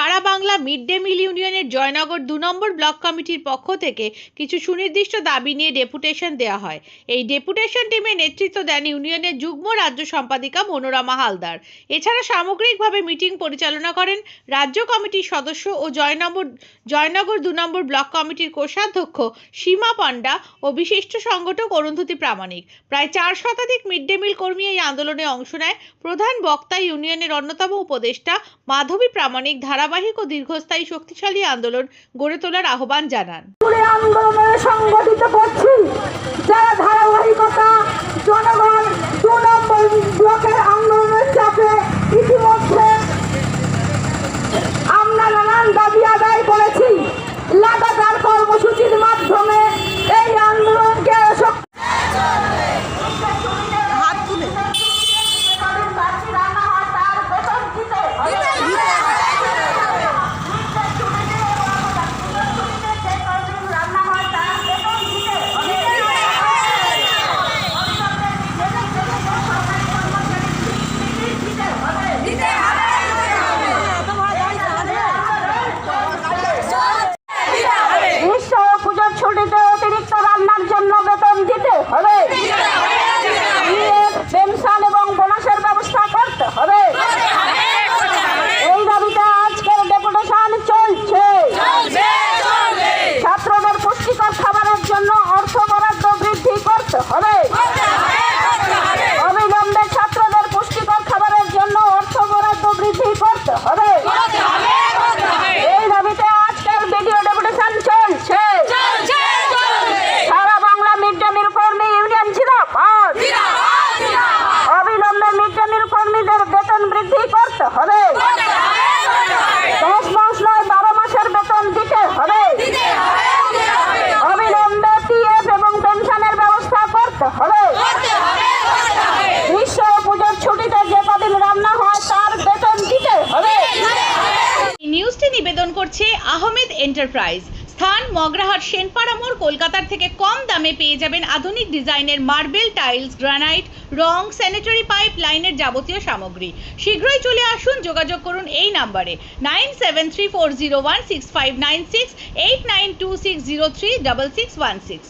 সারা Bangla mid day meal ইউনিয়নের জয়নগর ২ নম্বর block কমিটির পক্ষ থেকে কিছু সুনির্দিষ্ট দাবি নিয়ে ডেপুটেশন দেওয়া হয়। এই ডেপুটেশন টিমে নেতৃত্ব দেন ইউনিয়নের যুগ্ম রাজ্য সম্পাদিকা মনোরমা হালদার। এছাড়া সামগ্রিকভাবে মিটিং পরিচালনা করেন রাজ্য কমিটির সদস্য ও জয়নগর ২ নম্বর ব্লক কমিটির কোষাধ্যক্ষ সীমা পান্ডা ও বিশিষ্ট সংগঠক অরুন্ধতী প্রামাণিক। প্রায় ৪ শতাধিক মিড ডে মিল কর্মী এই আন্দোলনে অংশ নেয়। প্রধান বক্তা ইউনিয়নের অন্যতম উপদেষ্টা মাধবী প্রামাণিক ধারাবাহিক ও দীর্ঘস্থায়ী শক্তিশালী আন্দোলন গড়ে তোলার আহ্বান জানান। আন্দোলনে সংগঠিত করছি, যারা ধারাবাহিকতা জনগণ ২ নম্বর ব্লকের আন্দোলনের চাপে ইতিমধ্যে আমরা নানান দাবি আদায় করেছি। লাগাতার কর্মসূচির মাধ্যমে এই আন্দোলনকে ছুটিতে অতিরিক্ত রান্নার জন্য বেতন দিতে হবে, পেনশন এবং বোনাসের ব্যবস্থা করতে হবে। এই দাবিতে আজকের ডেপুটেশন চলছে। ছাত্রদের পুষ্টিকর খাবারের জন্য অর্থ বরাদ্দ বৃদ্ধি করতে হবে। অবিলম্বে ছাত্রদের পুষ্টিকর খাবারের জন্য অর্থ বরাদ্দ বৃদ্ধি করতে হবে। এই দাবিতে আজকের ভিডিও ডেপুটেশন চলছে। সারা বাংলা মিড ডে মিল কর্মী ইউনিয়ন জিন্দাবাদ। অবিলম্বে মিড ডে মিল কর্মীদের বেতন বৃদ্ধি করতে হবে। 10 মাস নয় 12 মাসের বেতন দিতে হবে। অবিলম্বে পিএফ এবং পেনশনের ব্যবস্থা করতে হবে। গ্রীষ্ম পুজোর ছুটিতে যে কদিন রান্না হয় তার বেতন দিতে হবে। নিউজটি নিবেদন করছে আহমেদ এন্টারপ্রাইজ। স্থান মগরাহাট সেনপাড়া মোড়। কলকাতার থেকে কম দামে পেয়ে যাবেন আধুনিক ডিজাইনের মার্বেল, টাইলস, গ্রানাইট, রং, স্যানিটারি পাইপ লাইনের যাবতীয় সামগ্রী। শীঘ্রই চলে আসুন। যোগাযোগ করুন এই নাম্বারে 9734016596, 8926036616।